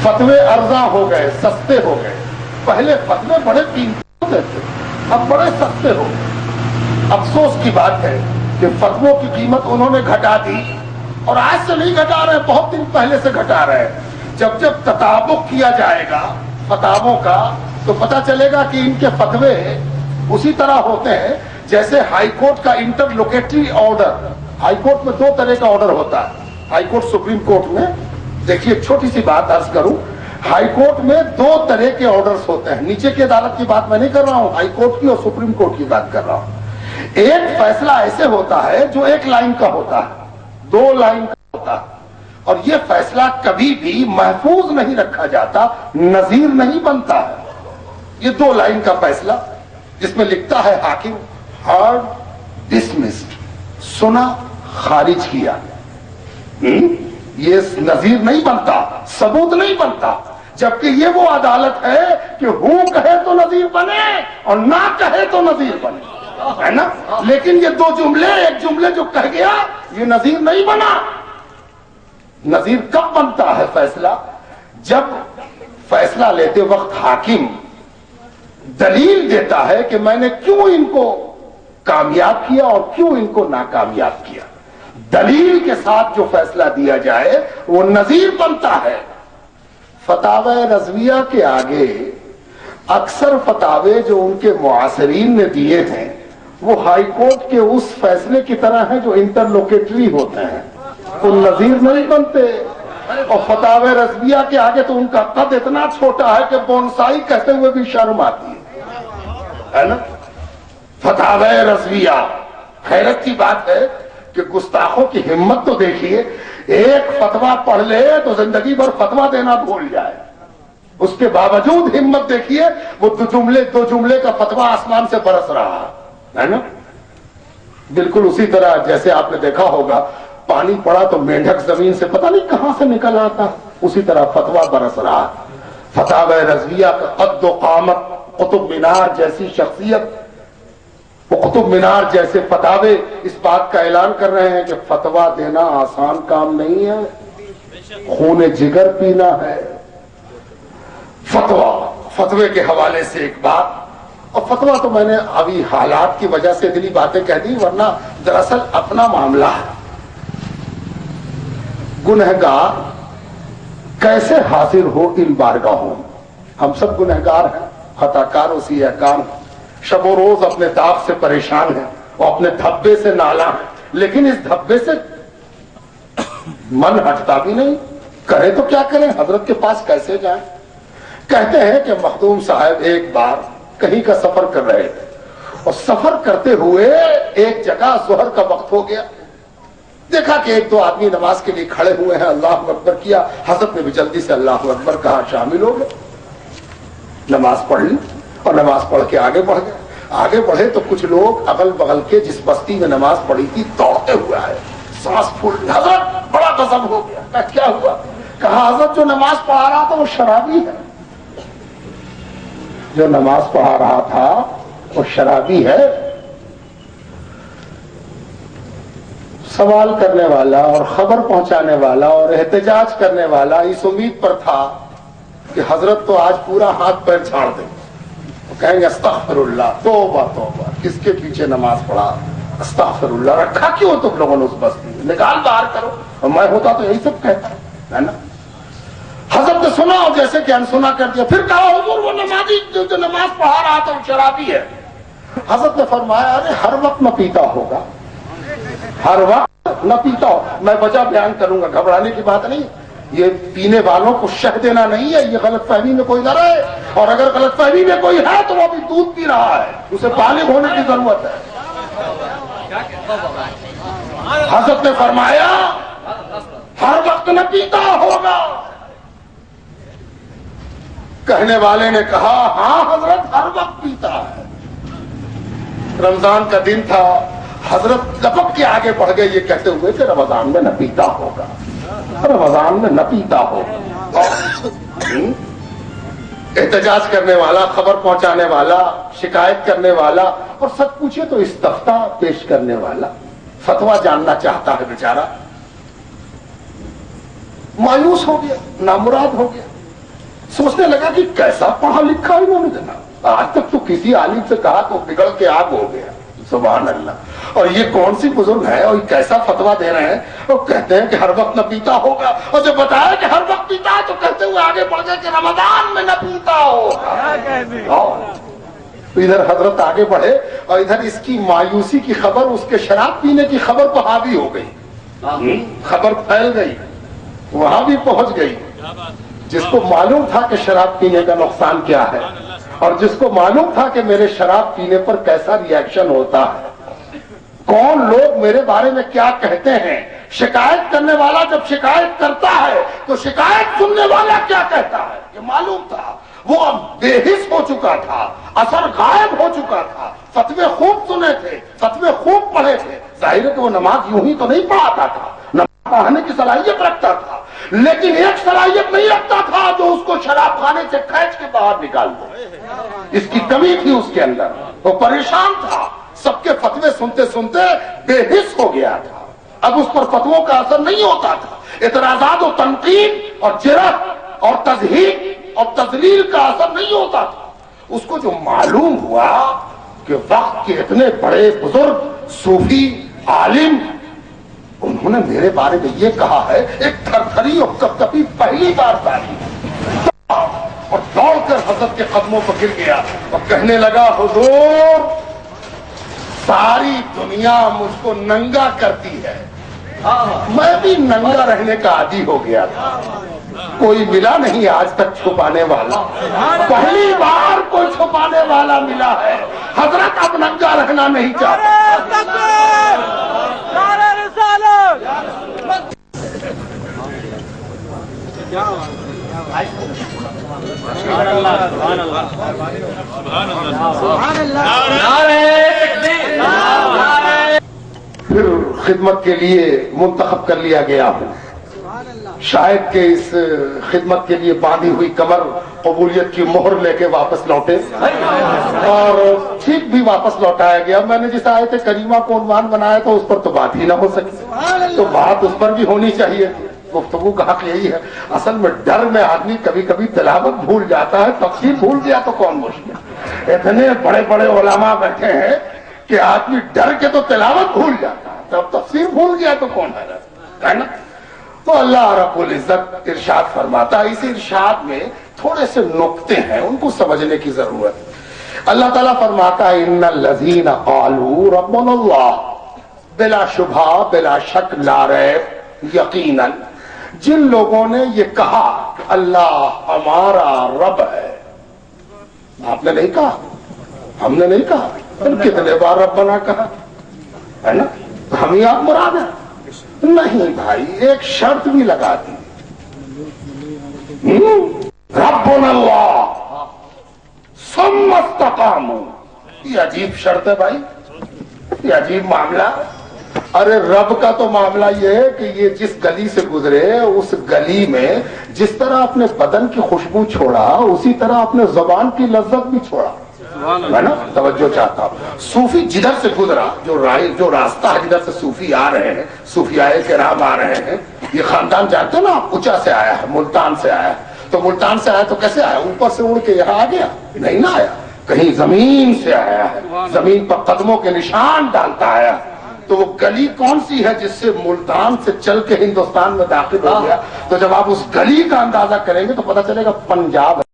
فتوے ارزاں ہو گئے، سستے ہو گئے. پہلے فتوے بڑے قیمتی ہوتے تھے، اب بڑے سستے ہو گئے. افسوس کی بات ہے کہ فتووں کی قیمت انہوں نے گھٹا دی، اور آج سے نہیں گھٹا رہے، بہت دن پہلے سے گھٹا رہے. جب تطابق کیا جائے گا فتاووں کا تو پتہ چلے گا کہ ان کے فتوے اسی طرح ہوتے ہیں جیسے ہائی کورٹ کا انٹرلوکیٹری آرڈر. ہائی کورٹ میں دو طرح کا آرڈر ہوتا ہے. ہائی کورٹ سپریم کورٹ میں، دیکھیے چھوٹی سی بات عرض کروں، ہائی کورٹ میں دو طرح کے آرڈرز ہوتے ہیں. نیچے کی عدالت کی بات میں نہیں کر رہا ہوں، ہائی کورٹ کی اور سپریم کورٹ کی بات کر رہا ہوں. ایک فیصلہ ایسے ہوتا ہے جو ایک لائن کا ہوتا ہے، دو لائن کا ہوتا ہے، اور یہ فیصلہ کبھی بھی محفوظ نہیں رکھا جاتا، نظیر نہیں بنتا ہے. یہ دو لائن کا فیصلہ جس میں لکھتا ہے حاکم ہارڈ ڈسمسڈ، سنا خارج کیا، یہ نظیر نہیں بنتا، ثبوت نہیں بنتا. جبکہ یہ وہ عدالت ہے کہ ہوں کہے تو نظیر بنے اور نہ کہے تو نظیر بنے، ہے نا. لیکن یہ دو جملے، ایک جملے جو کہہ گیا یہ نظیر نہیں بنا. نظیر کب بنتا ہے فیصلہ؟ جب فیصلہ لیتے وقت حاکم دلیل دیتا ہے کہ میں نے کیوں ان کو کامیاب کیا اور کیوں ان کو ناکامیاب کیا. دلیل کے ساتھ جو فیصلہ دیا جائے وہ نظیر بنتا ہے. فتاوی رضویہ کے آگے اکثر فتاوے جو ان کے معاصرین نے دیے ہیں وہ ہائی کورٹ کے اس فیصلے کی طرح ہیں جو انٹرلوکیٹری ہوتے ہیں، وہ نظیر نہیں بنتے. اور فتاوی رضویہ کے آگے تو ان کا قد اتنا چھوٹا ہے کہ بونسائی کہتے ہوئے بھی شرم آتی ہے نا. فتاوی رضویہ، حیرت کی بات ہے کہ گستاخوں کی ہمت تو دیکھیے، ایک فتویٰ پڑھ لے تو زندگی بھر فتویٰ دینا بھول جائے. اس کے باوجود ہمت دیکھیے، وہ دو جملے کا فتویٰ آسمان سے برس رہا ہے نا. بالکل اسی طرح جیسے آپ نے دیکھا ہوگا پانی پڑا تو مینڈک زمین سے پتہ نہیں کہاں سے نکل آتا، اسی طرح فتویٰ برس رہا. فتاوی رضویہ کا قد و قامت، قطب مینار جیسی شخصیت، وہ قطب مینار جیسے فتاوے اس بات کا اعلان کر رہے ہیں کہ فتویٰ دینا آسان کام نہیں ہے، خون جگر پینا ہے. فتوے کے حوالے سے ایک بات، اور فتویٰ تو میں نے ابھی حالات کی وجہ سے اتنی باتیں کہہ دی، ورنہ دراصل اپنا معاملہ ہے. گنہگار کیسے حاضر ہو ان بارگاہوں؟ ہم سب گنہگار ہیں، خطا کار اسی احکام، شب و روز اپنے داغ سے پریشان ہیں اور اپنے دھبے سے نالا ہیں، لیکن اس دھبے سے من ہٹتا بھی نہیں. کریں تو کیا کریں، حضرت کے پاس کیسے جائیں؟ کہتے ہیں کہ مخدوم صاحب ایک بار کہیں کا سفر کر رہے تھے اور سفر کرتے ہوئے ایک جگہ ظہر کا وقت ہو گیا. دیکھا کہ ایک دو آدمی نماز کے لیے کھڑے ہوئے ہیں، اللہ اکبر کیا، حضرت نے بھی جلدی سے اللہ اکبر کہا، شامل ہو گئے، نماز پڑھ لی اور نماز پڑھ کے آگے بڑھ گئے. آگے بڑھے تو کچھ لوگ اگل بغل کے جس بستی میں نماز پڑھی تھی دوڑتے ہوئے آئے، سانس پھول. حضرت بڑا غضب ہو گیا. کیا ہوا؟ کہا حضرت جو نماز پڑھا رہا تھا وہ شرابی ہے. جو نماز پڑھا رہا تھا وہ شرابی ہے. سوال کرنے والا اور خبر پہنچانے والا اور احتجاج کرنے والا اس امید پر تھا کہ حضرت تو آج پورا ہاتھ پیر جھاڑ دیں، کہیں گے استغفر اللہ، توبہ توبہ، کس کے پیچھے نماز پڑھا، استغفر اللہ، رکھا کیوں تم لوگوں نے اس بستی میں، نکال باہر کرو. اور میں ہوتا تو یہی سب کہتا ہے نا. حضرت نے سنا اور جیسے کہ انسنا کر دیا. پھر کہا حضور وہ نمازی جو نماز پڑھا رہا تھا وہ شرابی ہے. حضرت نے فرمایا ارے ہر وقت نہ پیتا ہوگا، ہر وقت نہ پیتا ہو. میں وجہ بیان کروں گا، گھبرانے کی بات نہیں. یہ پینے والوں کو شہ دینا نہیں ہے، یہ غلط فہمی میں کوئی نہ رہے، اور اگر غلط فہمی میں کوئی ہے تو وہ ابھی دودھ پی رہا ہے، اسے بالغ ہونے کی ضرورت ہے. حضرت نے فرمایا ہر وقت نہ پیتا ہوگا. کہنے والے نے کہا ہاں حضرت ہر وقت پیتا ہے. رمضان کا دن تھا، حضرت لپک کے آگے بڑھ گئے یہ کہتے ہوئے کہ رمضان میں نہ پیتا ہوگا، رمضان میں نہ پیتا ہوگا. احتجاج کرنے والا، خبر پہنچانے والا، شکایت کرنے والا، اور سچ پوچھے تو استفتاء پیش کرنے والا فتویٰ جاننا چاہتا ہے بیچارہ، مایوس ہو گیا، نامراد ہو گیا. سوچنے لگا کہ کیسا پڑھا لکھا انہوں نے جناب، آج تک تو کسی عالم سے کہا تو بگڑ کے آگ ہو گیا، سبحان اللہ۔ اور یہ کون سی بزرگ ہے اور کیسا فتوا دے رہے ہیں، اور کہتے ہیں کہ ہر وقت نہ پیتا ہوگا، اور جب بتایا کہ ہر وقت پیتا ہے تو کہتے ہوئے آگے بڑھ گئے کہ رمضان میں نہ پیتا ہوگا۔ ادھر حضرت آگے بڑھے اور ادھر اس کی مایوسی کی خبر، اس کے شراب پینے کی خبر پر حاوی ہو گئی، خبر پھیل گئی، وہاں بھی پہنچ گئی۔ جس کو معلوم تھا کہ شراب پینے کا نقصان کیا ہے، اور جس کو معلوم تھا کہ میرے شراب پینے پر کیسا ری ایکشن ہوتا ہے، کون لوگ میرے بارے میں کیا کہتے ہیں، شکایت کرنے والا جب شکایت کرتا ہے تو شکایت سننے والا کیا کہتا ہے، یہ معلوم تھا۔ وہ اب بے حس ہو چکا تھا، اثر غائب ہو چکا تھا، فتوے خوب سنے تھے، فتوے خوب پڑھے تھے۔ ظاہر ہے کہ وہ نماز یوں ہی تو نہیں پڑھاتا تھا، نماز پڑھانے کی صلاحیت رکھتا تھا، لیکن ایک صلاحیت نہیں رکھتا تھا جو اس کو شراب خانے سے کھینچ کے باہر نکال دے۔ اس کی کمی تھی اس کے اندر، وہ پریشان تھا، سب کے فتوے سنتے سنتے بے حس ہو گیا تھا۔ اب اس پر فتووں کا اثر نہیں ہوتا تھا، اعتراضات و تنقید اور جرح اور تضحیق اور تذلیل کا اثر نہیں ہوتا تھا۔ اس کو جو معلوم ہوا کہ وقت کے اتنے بڑے بزرگ صوفی عالم انہوں نے میرے بارے میں یہ کہا ہے، ایک تھرتھری اور کپکپی پہلی بار پائی اور دوڑ کر حضرت کے قدموں پر گر گیا اور کہنے لگا، حضور ساری دنیا مجھ کو ننگا کرتی ہے، میں بھی ننگا رہنے کا عادی ہو گیا تھا، کوئی ملا نہیں آج تک چھپانے والا، پہلی بار کوئی چھپانے والا ملا ہے۔ حضرت اب ننگا رہنا نہیں چاہتا۔ پھر خدمت کے لیے منتخب کر لیا گیا ہوں، شاید کہ اس خدمت کے لیے باندھی ہوئی کمر قبولیت کی مہر لے کے واپس لوٹے، اور ٹھیک بھی واپس لوٹایا گیا۔ میں نے جس آیت کریمہ کو عنوان بنایا تھا اس پر تو بات ہی نہ ہو سکی، تو بات اس پر بھی ہونی چاہیے تھی۔ گفتگو کا حق یہی ہے، اصل میں ڈر میں آدمی کبھی کبھی تلاوت بھول جاتا ہے، تفسیر بھول گیا تو کون مشکل۔ اتنے بڑے بڑے علماء بیٹھے ہیں کہ آدمی ڈر کے تو تلاوت بھول جاتا ہے، تو تفسیر بھول گیا تو کون ہے نا۔ تو اللہ رب العزت ارشاد فرماتا ہے، اس ارشاد میں تھوڑے سے نقطے ہیں، ان کو سمجھنے کی ضرورت ہے۔ اللہ تعالیٰ فرماتا ہے، ان الذین قالوا ربنا اللہ، بلا شبہ بلا شک لا ریب یقیناً جن لوگوں نے یہ کہا کہ اللہ ہمارا رب ہے، آپ نے نہیں کہا، ہم نے نہیں کہا، کتنے بار رب بنا کہا ہے نا، ہم ہی آپ مراد ہیں؟ نہیں بھائی، ایک شرط بھی لگا دی، ربنا اللہ ثم استقاموا۔ یہ عجیب شرط ہے بھائی، یہ عجیب معاملہ۔ ارے رب کا تو معاملہ یہ ہے کہ یہ جس گلی سے گزرے اس گلی میں جس طرح اپنے بدن کی خوشبو چھوڑا اسی طرح اپنے زبان کی لذت بھی چھوڑا ہے نا۔ توجہ چاہتا ہوں، صوفی جدھر سے گزرا، جو راستہ ہے جدھر سے صوفی آ رہے ہیں، صوفیائے کرام آ رہے ہیں، یہ خاندان جانتے ہیں نا آپ، اونچا سے آیا ہے، ملتان سے آیا ہے، تو ملتان سے آیا تو کیسے آیا؟ اوپر سے اڑ کے یہاں آ گیا؟ نہیں نہ آیا، کہیں زمین سے آیا ہے، زمین پر قدموں کے نشان ڈالتا آیا۔ تو وہ گلی کون سی ہے جس سے ملتان سے چل کے ہندوستان میں داخل ہو گیا؟ تو جب آپ اس گلی کا اندازہ کریں گے تو پتہ چلے گا پنجاب ہے۔